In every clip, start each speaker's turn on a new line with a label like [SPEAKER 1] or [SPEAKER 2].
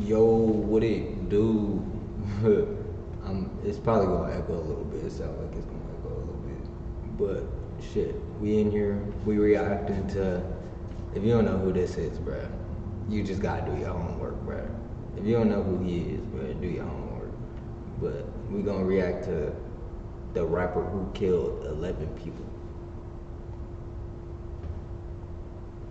[SPEAKER 1] Yo, what it do? It's probably gonna echo a little bit. It sounds like it's gonna echo a little bit. But shit, we in here, we reacting to. If you don't know who this is, bruh, you just gotta do your homework, bruh. If you don't know who he is, bruh, do your homework. But we gonna react to the rapper who killed 11 people.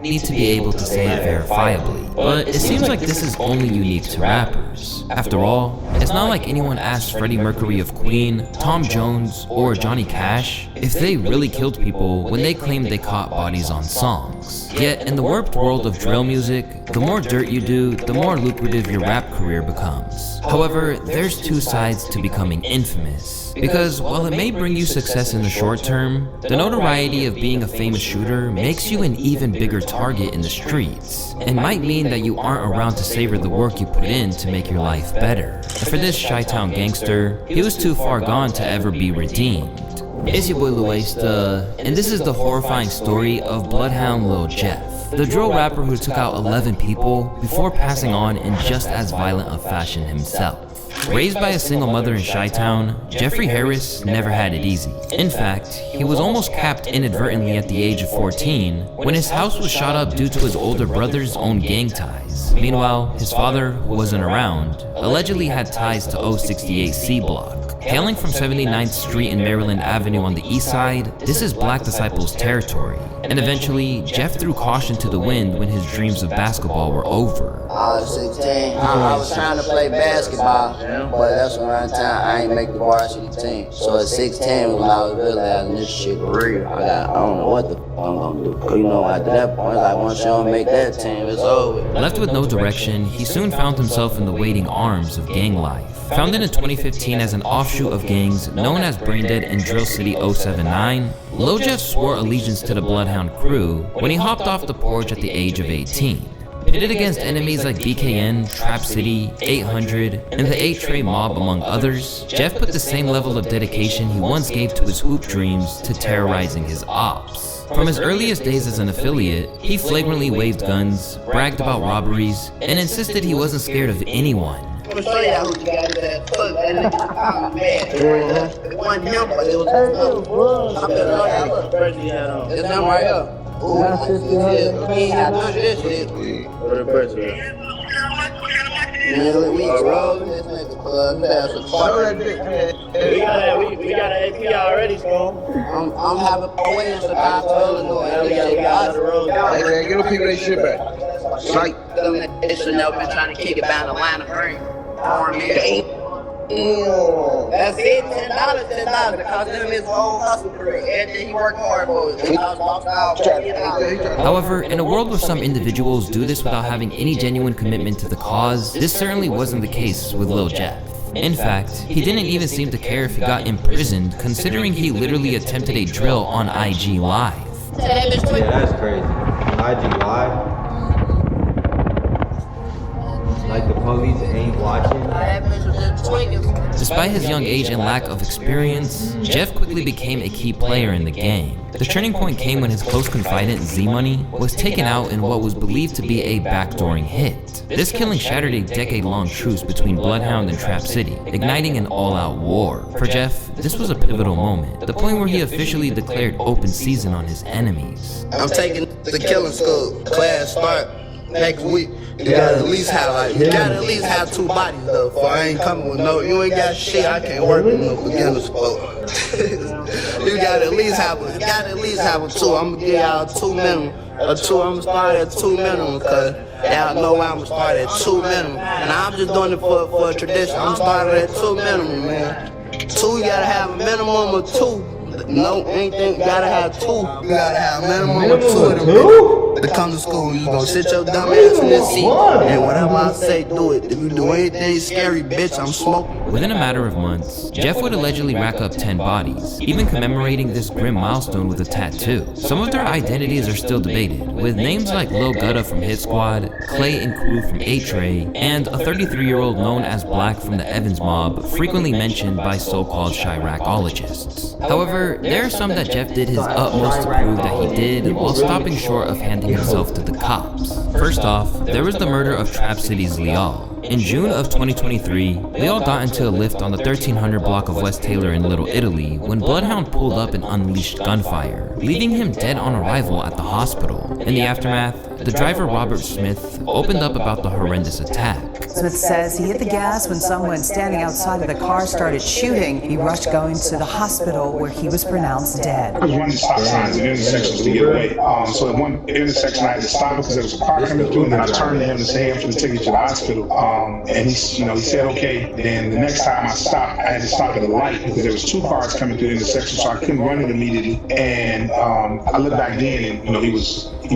[SPEAKER 2] Need to be able to say it verifiably, but it seems like this is only unique to rappers. After all, it's not like anyone asked Freddie Mercury of Queen, Tom Jones, or Johnny Cash if they really killed people when they claimed they caught bodies on songs. Yet, in the warped world of drill music, the more dirt you do, the more lucrative your rap career becomes. However, there's two sides to becoming infamous. Because while it may bring you success in the short term, the notoriety of being a famous shooter makes you an even bigger target in the streets, and might mean that you aren't around to savor the work you put in to make your life better. For this Chi-Town gangster, he was too far gone to ever be redeemed. It's your boy Luesta, and this is the horrifying story of Bloodhound Lil Jeff, the drill rapper who took out 11 people before passing on in just as violent a fashion himself. Raised by a single mother in Chi-Town, Jeffrey Harris never had it easy. In fact, he was almost capped inadvertently at the age of 14 when his house was shot up due to his older brother's own gang ties. Meanwhile, his father, who wasn't around, allegedly had ties to 068 C Block. Hailing from 79th Street and Maryland Avenue on the east side, this is Black Disciples territory. And eventually, Jeff threw caution to the wind when his dreams of basketball were over.
[SPEAKER 3] I was 16. I was trying to play basketball, but that's around the time I ain't make the varsity team. So at 16, when I was realizing this shit real, I don't know what the fuck I'm gonna do. Cause you know, after that point, like once you don't make that team, it's over.
[SPEAKER 2] Left with no direction, he soon found himself in the waiting arms of gang life. Founded in 2015 as an offshoot of gangs known as Braindead and Drill City 079, Lil Jeff swore allegiance to the Bloodhound crew when he hopped off the porch at the age of 18. Pitted against enemies like BKN, Trap City, 800, and the 8 Tray Mob among others, Jeff put the same level of dedication he once gave to his hoop dreams to terrorizing his ops. From his earliest days as an affiliate, he flagrantly waved guns, bragged about robberies, and insisted he wasn't scared of anyone.
[SPEAKER 3] I'm gonna show y'all who you got that fuck that nigga. Man. It wasn't him, but it was him. I'm gonna show y'all. It's them right here. Ooh, he ain't had none of this shit.
[SPEAKER 4] What a person.
[SPEAKER 3] Man, we rolled this nigga, cuz.
[SPEAKER 4] We got an AP already, so.
[SPEAKER 3] I'm having points to Chicago, Illinois.
[SPEAKER 4] We got the road.
[SPEAKER 5] Hey man, get them people their shit back. Sight.
[SPEAKER 3] They should never been trying to kick it down the line of green. That's it, $10. It cost him his whole hustle career. Everything he worked hard for is $10.
[SPEAKER 2] However, in a world where some individuals do this without having any genuine commitment to the cause, this certainly wasn't the case with Lil Jeff. In fact, he didn't even seem to care if he got imprisoned, considering he literally attempted a drill on IG Live.
[SPEAKER 1] Yeah, that's crazy. IG Live? Like the police ain't watching?
[SPEAKER 2] Despite his young age and lack of experience, Jeff quickly became a key player in the game. The turning point came when his close confidant Z-Money was taken out in what was believed to be a backdooring hit. This killing shattered a decade-long truce between Bloodhound and Trap City, igniting an all-out war. For Jeff, this was a pivotal moment, the point where he officially declared open season on his enemies.
[SPEAKER 3] I'm taking the killing school class start next week. You gotta at least have 2 bodies though. For I ain't coming with no. You ain't got shit. I can't work with no beginner sport. You gotta at least have a 2. I'm gonna give y'all 2 minimum. A 2. I'm gonna start at 2 minimum, cause y'all know I'm gonna start at 2 minimum. And I'm just doing it for a tradition. I'm starting at 2 minimum, man. 2, you gotta have a minimum of 2. No, anything, you gotta have 2. You gotta have a minimum of 2 of them. To come to school, you gonna sit your dumb ass in this seat, and whatever I say, do it. If you do anything scary, bitch, I'm smoking.
[SPEAKER 2] Within a matter of months, Jeff would allegedly rack up 10 bodies, even commemorating this grim milestone with a tattoo. Some of their identities are still debated, with names like Lil Gutta from Hit Squad, Clay and Crew from 8 Tray, and a 33-year-old known as Black from the Evans Mob, frequently mentioned by so-called Chiracologists. However, there are some that Jeff did his utmost to prove that he did, while stopping short of handing himself to the cops. First off, there was the murder of Trap City's Lial. In June of 2023, they all got into a lift on the 1300 block of West Taylor in Little Italy when Bloodhound pulled up and unleashed gunfire, leaving him dead on arrival at the hospital. In the aftermath, the driver Robert Smith opened up about the horrendous attack.
[SPEAKER 6] Smith says he hit the gas when someone standing outside of the car started shooting. He rushed going to the hospital where he was pronounced dead.
[SPEAKER 7] I was running stop signs and intersections to get away. So at one intersection I had to stop because there was a car coming through, and then I turned to him to say, I'm going to take you to the hospital. And he said, okay. Then the next time I stopped, I had to stop at a light because there was two cars coming through the intersection, so I couldn't run it immediately. And I looked back then, and he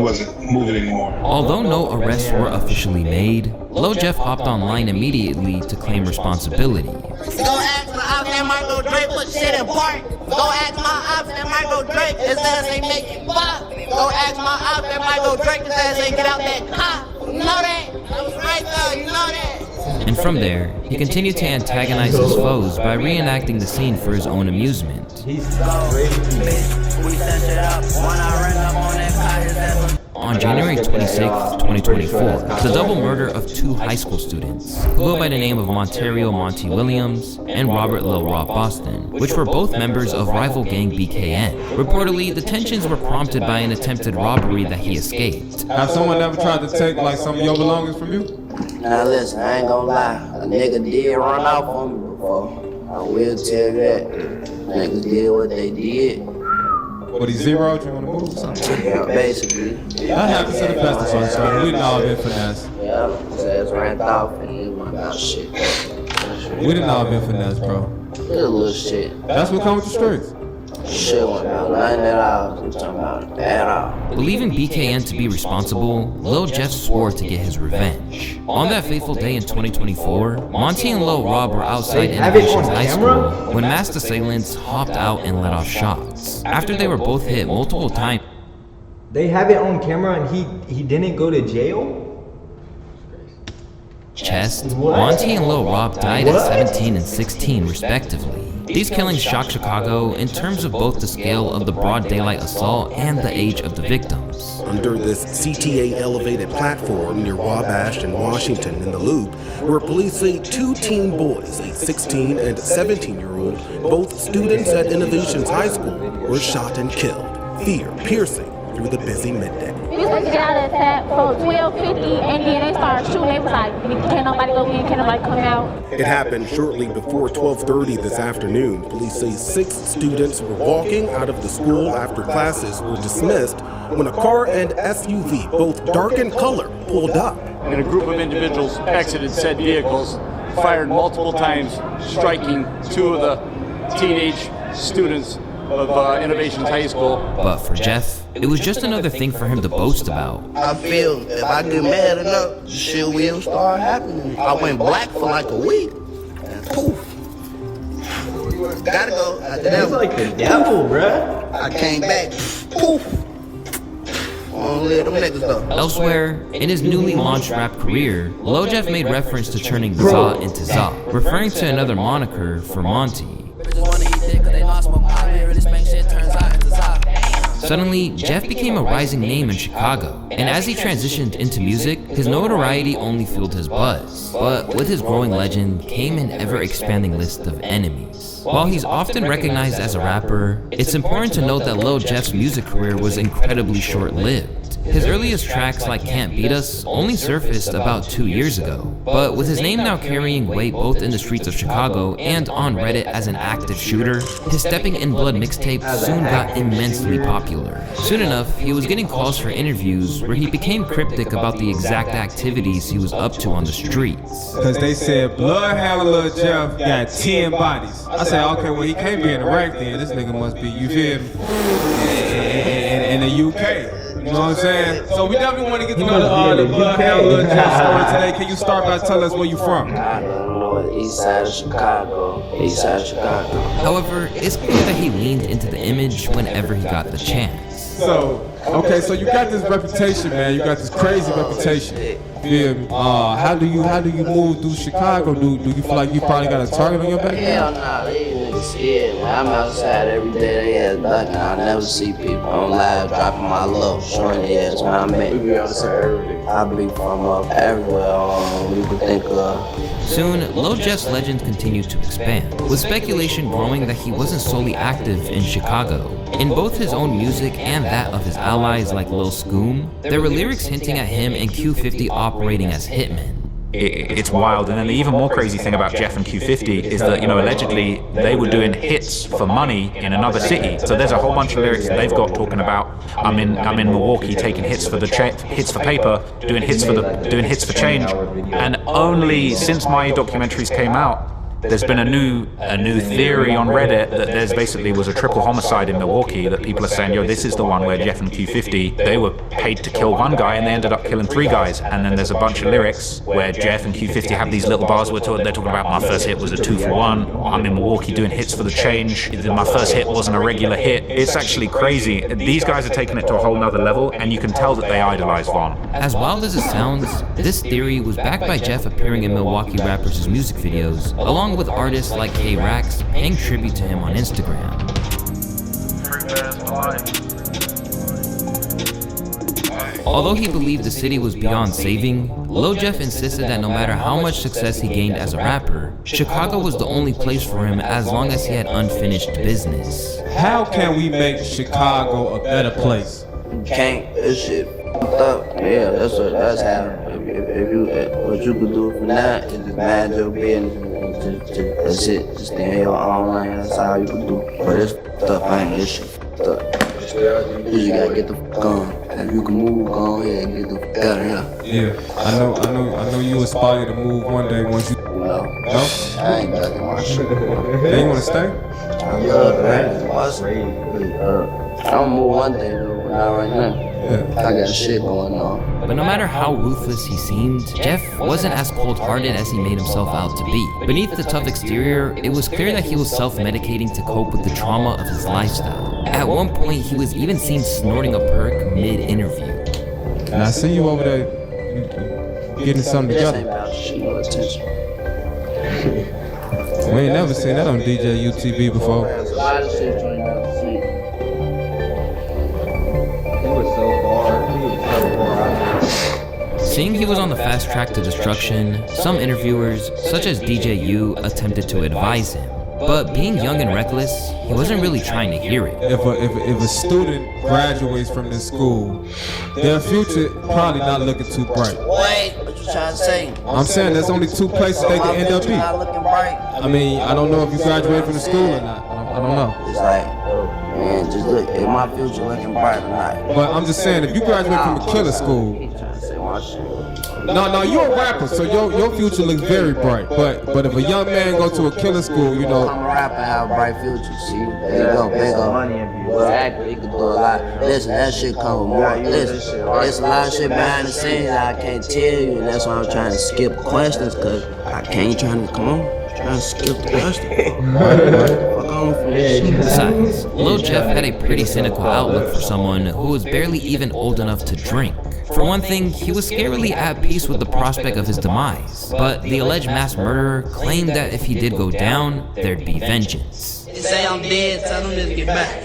[SPEAKER 7] wasn't moving anymore.
[SPEAKER 2] Although no arrests were officially made, Lil Jeff hopped online immediately to claim responsibility.
[SPEAKER 3] Go ask my ops that Marco Drake put shit in park. Go ask my ops that Marco Drake, his ass ain't making buck. Go ask my ops that Marco Drake, his ass ain't get out that car. You know that? I was right there, you know that?
[SPEAKER 2] And from there, he continued to antagonize his foes by reenacting the scene for his own amusement. On January 26, 2024, the double murder of two high school students, who go by the name of Montario Monty Williams and Robert Lil Rob Boston, which were both members of rival gang BKN. Reportedly, the tensions were prompted by an attempted robbery that he escaped.
[SPEAKER 8] Have someone ever tried to take like some of your belongings from you?
[SPEAKER 9] Now listen, I ain't gonna lie, a nigga did run off on me before. I will tell you that. Niggas did what they did.
[SPEAKER 8] What, he zeroed you on the move or something?
[SPEAKER 9] Yeah, basically.
[SPEAKER 8] That happens to the best of us, so we done all been finesse.
[SPEAKER 9] Yeah, his ass ran off and he went out shit.
[SPEAKER 8] We done all been finesse, bro.
[SPEAKER 9] It's a little shit.
[SPEAKER 8] That's what comes with the streets.
[SPEAKER 9] Shit went out, nothing at all. I'm talking about at all.
[SPEAKER 2] Believing BKN to be responsible, Lil Jeff swore to get his revenge. On that fateful day in 2024, Monty and Lil Rob were outside Innovations High School when masked assailants hopped out and let off shots. After they were both hit multiple times,
[SPEAKER 1] They have it on camera and he didn't go to jail?
[SPEAKER 2] chest, Monty and Lil Rob died at 17 and 16 respectively. These killings shocked Chicago in terms of both the scale of the broad daylight assault and the age of the victims.
[SPEAKER 10] Under this CTA elevated platform near Wabash and Washington in the Loop, where police say two teen boys, a 16 and 17-year-old, both students at Innovations High School, were shot and killed, fear piercing through the busy midday.
[SPEAKER 11] We was supposed to get out of that for 12:50, and then they started shooting. They was like, can't nobody go in, can't nobody come out.
[SPEAKER 10] It happened shortly before 12:30 this afternoon. Police say 6 students were walking out of the school after classes were dismissed when a car and SUV, both dark in color, pulled up.
[SPEAKER 12] And a group of individuals exited said vehicles, fired multiple times, striking 2 of the teenage students of Innovations High School.
[SPEAKER 2] But for Jeff, it was just another thing for him to boast about.
[SPEAKER 3] I feel if I get mad enough, shit will start happening. I went black for like a week, and poof. Gotta go.
[SPEAKER 1] That's like the devil, bruh.
[SPEAKER 3] I came back, poof. Only them niggas though.
[SPEAKER 2] Elsewhere, in his newly launched rap career, Lil Jeff made reference to turning Za into Za, referring to another moniker for Monty. Suddenly, Jeff became a rising name in Chicago, and as he transitioned into music, his notoriety only fueled his buzz. But with his growing legend came an ever-expanding list of enemies. While he's often recognized as a rapper, it's important to note that Lil Jeff's music career was incredibly short-lived. His earliest tracks like Can't Beat Us only surfaced about 2 years ago, but with his name now carrying weight both in the streets of Chicago and on Reddit as an active shooter, his Stepping in Blood mixtape soon got immensely popular. Soon enough, he was getting calls for interviews where he became cryptic about the exact activities he was up to on the streets.
[SPEAKER 8] Cause they said Bloodhound Lil Jeff got 10 bodies. I said, okay, well he can't be in Iraq then. This nigga must be, you feel me, in the UK. You know what I'm saying? So we definitely want to get to know the Bloodhound Lil Jeff story today. Can you start by telling us where you from?
[SPEAKER 9] I don't know, east side of Chicago, east side of Chicago.
[SPEAKER 2] However, it's clear that he leaned into the image whenever he got the chance.
[SPEAKER 8] So, okay, so you got this reputation, man. You got this crazy reputation. Feel me? How do you move through Chicago? Do you feel like you probably got a target on your back?
[SPEAKER 9] Hell nah, these Yeah, I'm outside every day, they ass ducking. I never see people on live dropping my love, showing their ass when I'm at.
[SPEAKER 5] We be outside every day.
[SPEAKER 9] I be from up everywhere, you could think of.
[SPEAKER 2] Soon, Lil Jeff's legend continued to expand, with speculation growing that he wasn't solely active in Chicago. In both his own music and that of his allies like Lil Scoom, there were lyrics hinting at him and Q50 operating as hitmen.
[SPEAKER 13] It's wild. And then the even more crazy thing about Jeff and Q50 is that, allegedly they were doing hits for money in another city. So there's a whole bunch of lyrics that they've got talking about I'm in Milwaukee taking hits for hits for paper, doing hits for change. And only since my documentaries came out, there's been a new theory on Reddit that there's basically was a triple homicide in Milwaukee that people are saying, yo, this is the one where Jeff and Q50, they were paid to kill one guy and they ended up killing 3 guys. And then there's a bunch of lyrics where Jeff and Q50 have these little bars where they're talking about my first hit was a 2 for 1. I'm in Milwaukee doing hits for the change. My first hit wasn't a regular hit. It's actually crazy. These guys are taking it to a whole nother level, and you can tell that they idolize Von.
[SPEAKER 2] As wild as it sounds, this theory was backed by Jeff appearing in Milwaukee rappers' music videos, along with artists like Nunureacts paying tribute to him on Instagram. Although he believed the city was beyond saving, Lil Jeff insisted that no matter how much success he gained as a rapper, Chicago was the only place for him as long as he had unfinished business.
[SPEAKER 8] How can we make Chicago a better place?
[SPEAKER 9] You can't. This shit up. Yeah, that's how. If you what you could do from that is just mind your business. That's it. Just stay in your own lane. That's all you can do. But this stuff ain't this shit up. You just gotta get the fuck on. If you can move, go ahead and get the fuck out of here.
[SPEAKER 8] Yeah, I know. You aspire to move one day once you.
[SPEAKER 9] No.
[SPEAKER 8] No?
[SPEAKER 9] I ain't ducking my shit.
[SPEAKER 8] They wanna stay?
[SPEAKER 9] I don't move one day though. Not right now. I got shit going on.
[SPEAKER 2] But no matter how ruthless he seemed, Jeff wasn't as cold-hearted as he made himself out to be. Beneath the tough exterior, it was clear that he was self-medicating to cope with the trauma of his lifestyle. At one point, he was even seen snorting a perk mid-interview.
[SPEAKER 8] And I see you over there getting something together. We ain't never seen that on DJ UTV before.
[SPEAKER 2] Seeing he was on the fast track to destruction, some interviewers, such as DJ U, attempted to advise him. But being young and reckless, he wasn't really trying to hear it.
[SPEAKER 8] If a student graduates from this school, their future probably not looking too bright.
[SPEAKER 9] Wait, what you trying to say?
[SPEAKER 8] I'm saying there's only 2 places they can end up in. I mean, I don't know if you graduate from the school or not. I don't know.
[SPEAKER 9] It's like, man, just look, is my future looking bright or not?
[SPEAKER 8] But I'm just saying, if you graduate from a killer school, no, you're a rapper, so your future looks very bright. But if a young man go to a killer school,
[SPEAKER 9] I'm a rapper, have a bright future. See, there you go, bingo. Exactly, you can do a lot. Listen, that shit come with more. Listen, there's a lot of shit behind the scenes I can't tell you, and that's why I'm trying to skip questions, cause I can't trying to skip the question.
[SPEAKER 2] Besides, Lil Jeff had a pretty cynical outlook for someone who was barely even old enough to drink. For one thing, he was scarily at peace with the prospect of his demise, but the alleged mass murderer claimed that if he did go down, there'd be vengeance.
[SPEAKER 9] They say I'm dead, tell them to get back.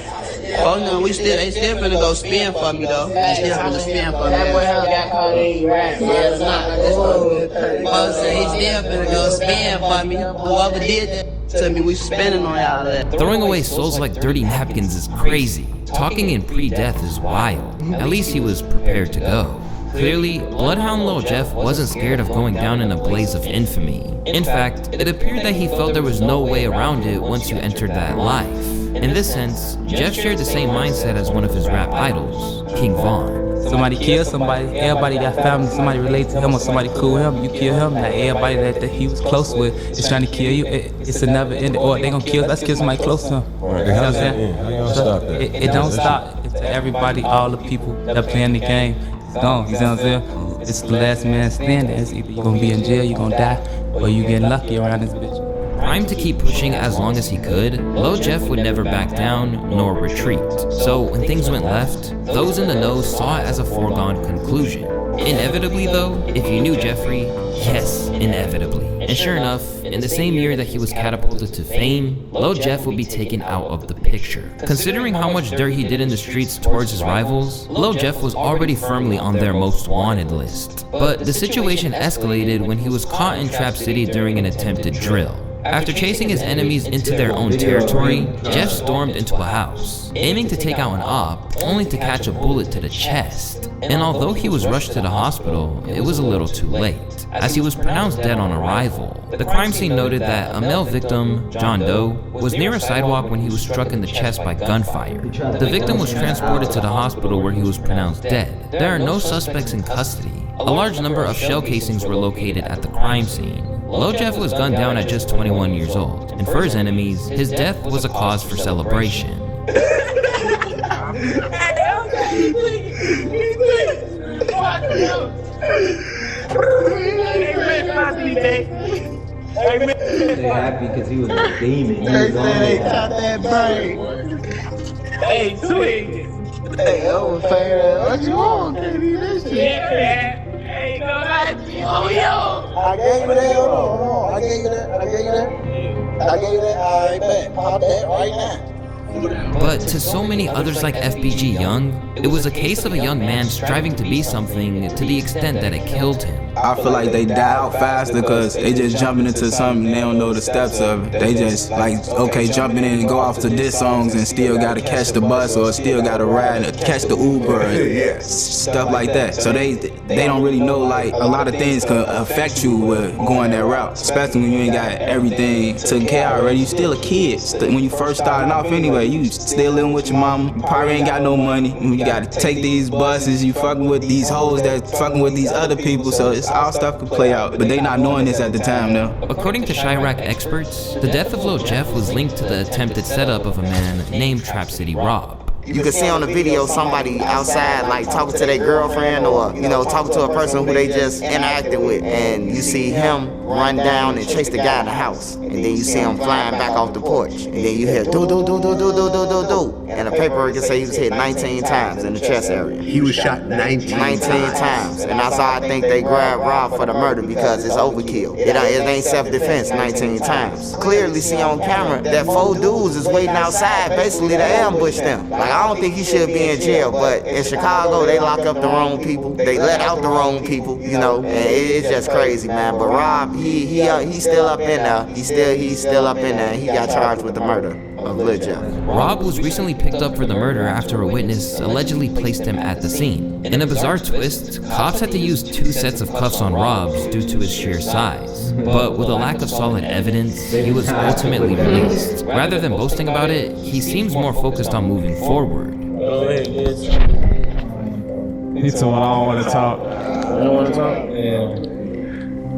[SPEAKER 9] Oh no, they still finna go spin for me though. They still finna spin for me. That boy got caught in rap. Yeah, it's not. He's still finna go spin for me. Whoever did that to me, we spinning on y'all that.
[SPEAKER 2] Throwing away souls like dirty napkins is crazy. Talking in pre-death is wild. At least he was prepared to go. Clearly, Bloodhound Lil Jeff wasn't scared of going down in a blaze of infamy. In fact, it appeared that he felt there was no way around it once you entered that life. In this sense, Jeff shared the same mindset as one of his rap idols, King Von.
[SPEAKER 14] Somebody kill somebody, everybody got family, somebody relate to him or somebody cool with him, you kill him. Now everybody that he was close with is trying to kill you. It's a never end. Or they gonna kill, let's kill somebody close to him. You know what I'm saying? It don't stop. It's everybody, all the people that playing the game. It's gone. You know what I'm saying? It's the last man standing. It's either you're gonna be in jail, you're gonna die, or you getting lucky around this bitch.
[SPEAKER 2] Primed to keep pushing as long as he could, Lil Jeff would never back down nor retreat. So when things went left, those in the know saw it as a foregone conclusion. Inevitably though, if you knew Jeffrey, yes, inevitably. And sure enough, in the same year that he was catapulted to fame, Lil Jeff would be taken out of the picture. Considering how much dirt he did in the streets towards his rivals, Lil Jeff was already firmly on their most wanted list. But the situation escalated when he was caught in Trap City during an attempted drill. After chasing his enemies into their own territory, Jeff stormed into a house, aiming to take out an op, only to catch a bullet to the chest. And although he was rushed to the hospital, it was a little too late, as he was pronounced dead on arrival. The crime scene noted that a male victim, John Doe, was near a sidewalk when he was struck in the chest by gunfire. The victim was transported to the hospital where he was pronounced dead. There are no suspects in custody. A large number of shell casings were located at the crime scene. Lil Jeff was gunned down at just 21 years old, and for his enemies, his death was a cause for celebration.
[SPEAKER 1] They happy because he was a demon. He was on
[SPEAKER 3] They
[SPEAKER 1] it.
[SPEAKER 3] caught that brain.
[SPEAKER 4] Hey, twig.
[SPEAKER 3] Hey, overfair. What you want, baby? This shit.
[SPEAKER 4] Yeah, hey, no lie to you. Oh, yo.
[SPEAKER 3] I gave you that. Hold on. I gave you that. All right, bet. Pop that right now.
[SPEAKER 2] But to so many others like FBG Young, it was a case of a young man striving to be something to the extent that it killed him.
[SPEAKER 15] I feel like they die out faster because they just jumping into something they don't know the steps of it. They just like, okay, jumping in and go off to diss songs and still gotta catch the bus or still gotta ride and catch the Uber and stuff like that. So they don't really know like a lot of things can affect you with going that route, especially when you ain't got everything taken care of already. You still a kid. When you first starting off anyway, you still living with your mama. You probably ain't got no money. You gotta take these buses. You fucking with these hoes that fucking with these other people. So it's all stuff could play out, but they not knowing this at the time though.
[SPEAKER 2] According to Chirac experts, the death of Lil Jeff was linked to the attempted setup of a man named Trap City Rob.
[SPEAKER 16] You can see on the video somebody outside like talking to their girlfriend or, you know, talking to a person who they just interacted with. And you see him run down and chase the guy in the house. And then you see him flying back off the porch. And then you hear do do do do do do do do do. And the paperwork can say he was hit 19 times in the chest area.
[SPEAKER 5] He was shot 19
[SPEAKER 16] times. And that's why I think they grabbed Rob for the murder, because it's overkill. It ain't self-defense 19 times. Clearly see on camera that 4 dudes is waiting outside basically to ambush them. Like, I don't think he should be in jail, but in Chicago, they lock up the wrong people. They let out the wrong people, you know, and it's just crazy, man. But Rob, he's still up in there. He's still up in there. He got charged with the murder of Lil Jeff.
[SPEAKER 2] Rob was recently picked up for the murder after a witness allegedly placed him at the scene. In a bizarre twist, cops had to use 2 sets of cuffs on Rob's due to his sheer size. But with a lack of solid evidence, he was ultimately released. Rather than boasting about it, he seems more focused on moving forward.
[SPEAKER 4] Go ahead, bitch.
[SPEAKER 8] He told me I don't want to talk.
[SPEAKER 4] You don't want to talk?
[SPEAKER 8] Yeah.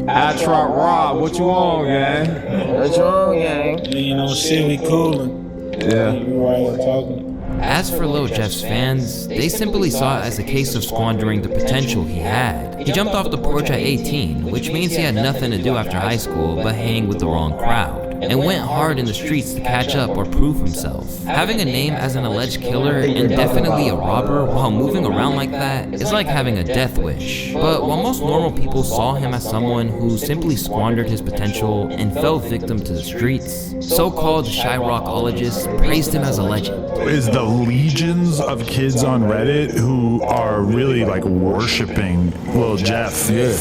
[SPEAKER 8] I try Rob, what you on, gang?
[SPEAKER 16] What you on, gang?
[SPEAKER 4] You know, shit, we coolin'.
[SPEAKER 8] Yeah.
[SPEAKER 4] You right here talking.
[SPEAKER 2] As for Lil Jeff's fans, they simply saw it as a case of squandering the potential he had. He jumped off the porch at 18, which means he had nothing to do after high school but hang with the wrong crowd, and went hard in the streets to catch up or prove himself. Having a name as an alleged killer and definitely a robber while moving around like that is like having a death wish. But while most normal people saw him as someone who simply squandered his potential and fell victim to the streets, so-called Chirocologists praised him as a legend.
[SPEAKER 17] Is the legions of kids on Reddit who are really like worshiping Lil Jeff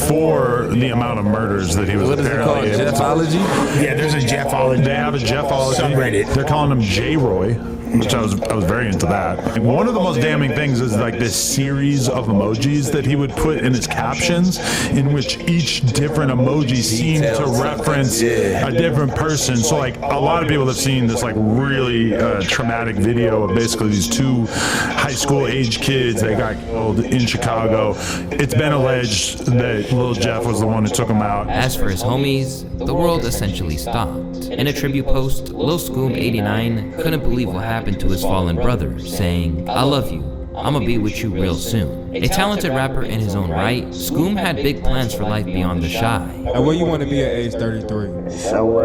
[SPEAKER 17] for the amount of murders that he was apparently able to.
[SPEAKER 5] Jeffology? Yeah, there's a Jeffology.
[SPEAKER 17] They have a Jeffology.
[SPEAKER 5] Subreddit.
[SPEAKER 17] They're calling him J-Roy, which I was very into that. One of the most damning things is like this series of emojis that he would put in his captions, in which each different emoji seemed to reference a different person. So like a lot of people have seen this like really traumatic video of basically these 2 high school age kids that got killed in Chicago. It's been alleged that Lil Jeff was the one who took them out.
[SPEAKER 2] As for his homies, the world essentially stopped. In a tribute post, Lil Scoom89 couldn't believe what happened to his fallen brother, saying, "I love you. I'ma be with you real soon." A talented rapper in his own right, Scoom had big plans for life beyond the shy.
[SPEAKER 8] And where you want to be at age 33?
[SPEAKER 9] So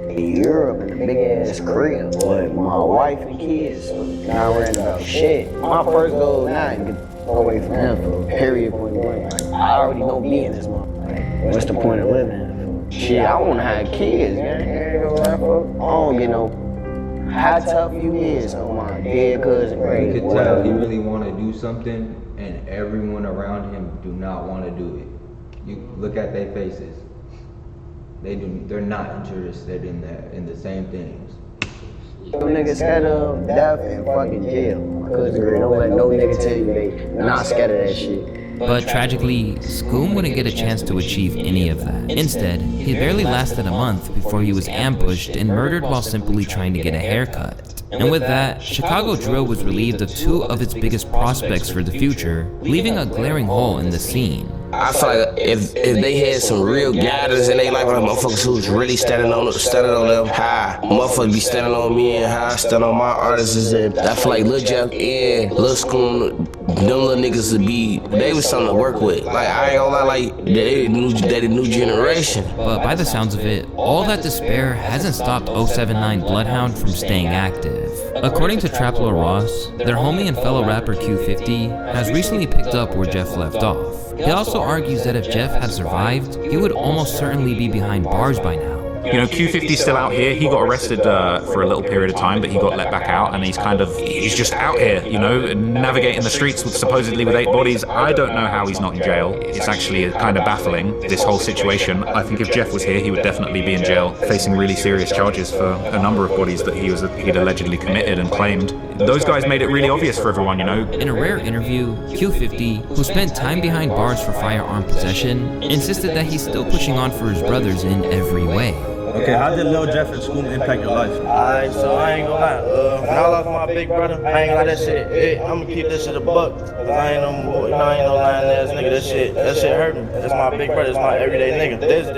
[SPEAKER 9] in Europe in a big ass crib with my wife and kids. Not worrying about shit. My first goal now is
[SPEAKER 18] far away from him, for period, point blank. Like, I already know me in this motherfucker. Like, what's the point of living? Shit, I wanna have kids, man. I don't get no how tough you is on my dead cousin.
[SPEAKER 1] You could tell he really want to do something, and everyone around him do not want to do it. You look at their faces. They're not interested in the same things.
[SPEAKER 18] Them niggas scared of death and fucking jail. Cause they don't let no nigga tell you they not scared of that shit.
[SPEAKER 2] But tragically, Scoom wouldn't get a chance to achieve any of that. Instead, he barely lasted a month before he was ambushed and murdered while simply trying to get a haircut. And with that, Chicago Drill was relieved of two of its biggest prospects for the future, leaving a glaring hole in the scene.
[SPEAKER 19] I feel like if they had some real guidance in their life, like motherfuckers who's really standing on them high, motherfuckers be standing on me and how I stand on my artists, and I feel like Lil Jeff and Lil Scoom, them little niggas would be, they was something to work with. Like, I ain't gonna lie, like, they the new generation.
[SPEAKER 2] But by the sounds of it, all that despair hasn't stopped 079 Bloodhound from staying active. According to Trap Lord Ross, their homie and fellow rapper Q50 has recently picked up where Jeff left off. He also argues that if Jeff had survived, he would almost certainly be behind bars by now.
[SPEAKER 13] You know, Q50's still out here. He got arrested for a little period of time, but he got let back out, and he's just out here, you know, navigating the streets with supposedly with 8 bodies. I don't know how he's not in jail. It's actually kind of baffling, this whole situation. I think if Jeff was here, he would definitely be in jail, facing really serious charges for a number of bodies that he'd allegedly committed and claimed. Those guys made it really obvious for everyone, you know.
[SPEAKER 2] In a rare interview, Q50, who spent time behind bars for firearm possession, insisted that he's still pushing on for his brothers in every way.
[SPEAKER 20] Okay, how did Lil Jeff and Scoom impact your life?
[SPEAKER 21] Alright, so I ain't gonna lie. When I lost my big brother, I ain't gonna lie, that shit, I'm gonna keep this shit a buck. Cause I ain't no lying ass nigga. That shit hurt me. That's my big brother, that's my everyday nigga. This,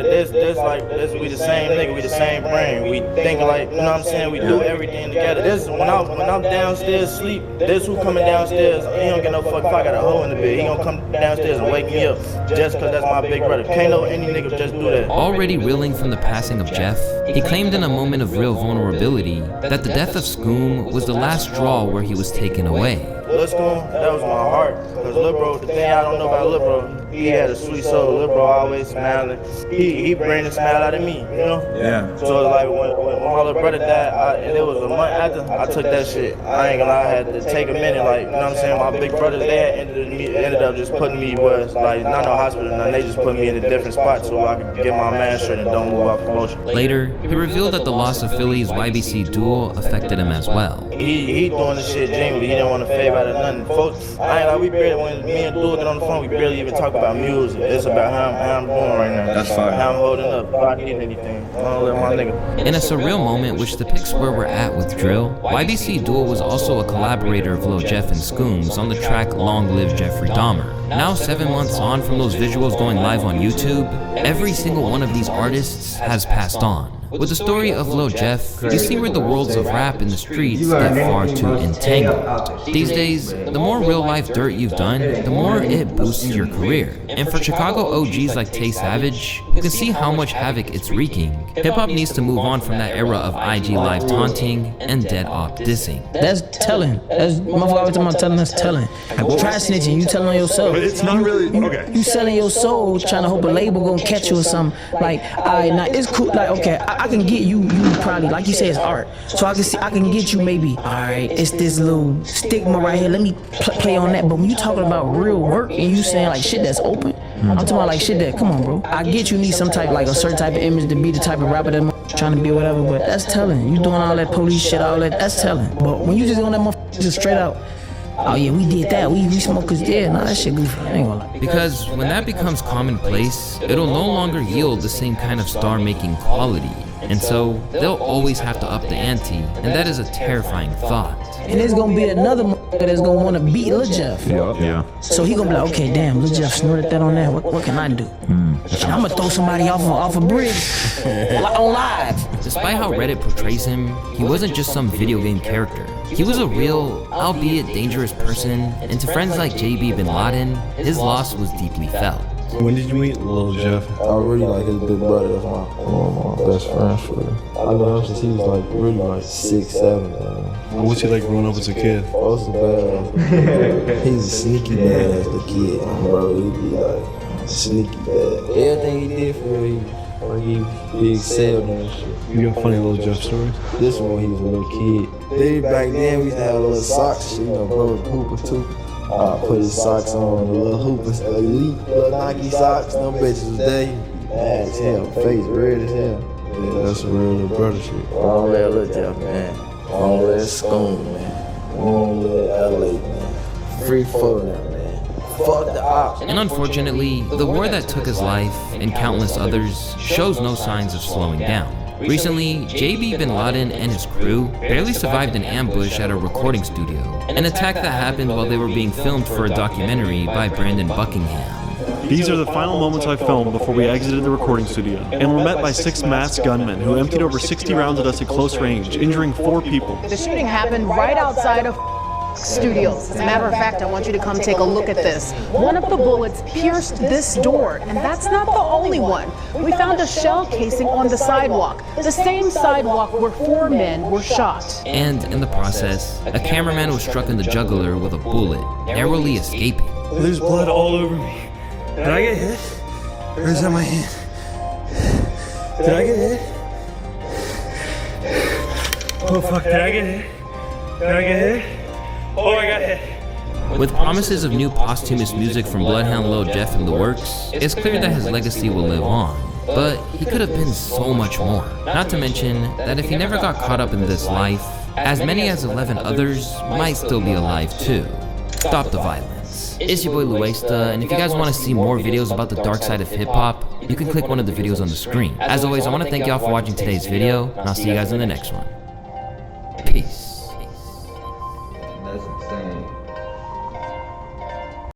[SPEAKER 21] we the same nigga, we the same brain. We think like, you know what I'm saying? We do everything together. This, when I'm downstairs sleep, this who coming downstairs, he don't get no fuck if I got a hole in the bed. He gonna come downstairs and wake me up just cause that's my big brother. Can't no any nigga just do that.
[SPEAKER 2] Already reeling from the passing of Jeff, he claimed in a moment of real vulnerability that the death of Scoom was the last straw where he was taken away.
[SPEAKER 21] Lil Scoom, that was my heart. Cause Lil Bro, the thing I don't know about Lil Bro, he had a sweet soul. Lil Bro always smiling. He bring a smile out of me, you know? Yeah. So like when my little brother died, and it was a month after, I took that shit. I ain't gonna lie, I had to take a minute, like, you know what I'm saying? My big brother, they had ended up just putting me where it's like, not no hospital, nothing. They just put me in a different spot so I could get my man straight and don't move out promotion.
[SPEAKER 2] Later, he revealed that the loss of Philly's YBC duel affected him as well.
[SPEAKER 21] He doing the shit genuinely. He didn't want to fade out of nothing. Folks, I ain't like, we barely, when me and Duel get on the phone, we barely even talk about music. It's about how I'm doing right now. That's fine. How I'm holding up. If I need anything, I don't let my nigga.
[SPEAKER 2] In a surreal moment which depicts where we're at with drill, YBC Duel was also a collaborator of Lil Jeff and Scoom's on the track Long Live Jeffrey Dahmer. Now 7 months on from those visuals going live on YouTube, every single one of these artists has passed on. With the story of Lil Jeff, you see where the worlds of rap and the streets get far too entangled. These days, the more real-life dirt you've done, the more it boosts your career. And for Chicago OGs like Tay Savage, who can see how much havoc it's wreaking, hip-hop needs to move on from that era of IG Live taunting and dead op dissing.
[SPEAKER 22] That's telling. That's motherfucker every time I'm telling, that's telling. Try snitching, you telling on yourself.
[SPEAKER 17] But it's not really, okay.
[SPEAKER 22] You selling your soul, trying to hope a label gonna catch you or something. Like, alright, now it's cool, like, okay, I can get you probably, like you say, it's art. So I can get you maybe, alright, it's this little stigma right here, let me play on that. But when you talking about real work and you saying like shit that's open, I'm talking about like shit that, come on bro. I get you need some type, like a certain type of image to be the type of rapper that trying to be whatever, but that's telling. You doing all that police shit, all that, that's telling. But when you just on that motherfucker just straight out, oh yeah, we did that, we smokers did, nah, that shit goofy, I ain't gonna lie.
[SPEAKER 2] Because when that becomes commonplace, it'll no longer yield the same kind of star-making quality. And so, they'll always have to up the ante, and that is a terrifying thought.
[SPEAKER 22] And there's gonna be another motherfucker that's gonna wanna beat Lil Jeff.
[SPEAKER 17] Yeah.
[SPEAKER 22] So he gonna be like, okay, damn, Lil Jeff snorted that on there, what can I do? I'm gonna throw somebody off a bridge, on live.
[SPEAKER 2] Despite how Reddit portrays him, he wasn't just some video game character. He was a real, albeit dangerous person, and to friends like JB Bin Laden, his loss was deeply felt.
[SPEAKER 20] When did you meet Lil Jeff?
[SPEAKER 23] I really like his big brother. That's my best friend for real. I know him since he was like really like 6, 7.
[SPEAKER 20] What's he like growing up as a kid?
[SPEAKER 23] Oh, so bad. He's a sneaky bad as the kid, bro. He'd be like sneaky bad. Everything he did for real, he excelled in that shit.
[SPEAKER 20] You got funny little Jeff stories?
[SPEAKER 23] This one, he was a little kid. Then back then, we used to have little socks, shit, bro was a hooper too. Put his socks on, the little hoopers, elite little Nike socks. Them bitches was there. Mad as hell, face red as hell.
[SPEAKER 20] Yeah, that's some real little brother shit.
[SPEAKER 23] Long live Lil Jeff, man. Long live Schoon, man. Long live LA, man. Free for them, man. Fuck the ops.
[SPEAKER 2] And unfortunately, the war that took his life and countless others shows no signs of slowing down. Recently, JB Bin Laden and his crew barely survived an ambush at a recording studio, an attack that happened while they were being filmed for a documentary by Brandon Buckingham.
[SPEAKER 6] These are the final moments I filmed before we exited the recording studio, and were met by 6 masked gunmen who emptied over 60 rounds at us at close range, injuring 4 people.
[SPEAKER 7] The shooting happened right outside of studios. As a matter of fact, I want you to come take a look at this. One of the bullets pierced this door, and that's not the only one. We found a shell casing on the sidewalk, the same sidewalk where 4 men were shot.
[SPEAKER 2] And in the process, a cameraman was struck in the jugular with a bullet, narrowly escaping.
[SPEAKER 6] There's blood all over me. Did I get hit? Or is that my hand? Did I get hit? Oh fuck, did I get hit? Did I get hit? Oh, I got hit.
[SPEAKER 2] With promises of new posthumous music from Bloodhound Lil Jeff in the works, it's clear that his legacy will live on. But he could have been so much more. Not to mention that if he never got caught up in this life, as many as 11 others might still be alive too. Stop the violence. It's your boy Luesta, and if you guys want to see more videos about the dark side of hip-hop, you can click one of the videos on the screen. As always, I want to thank y'all for watching today's video, and I'll see you guys in the next one. Peace.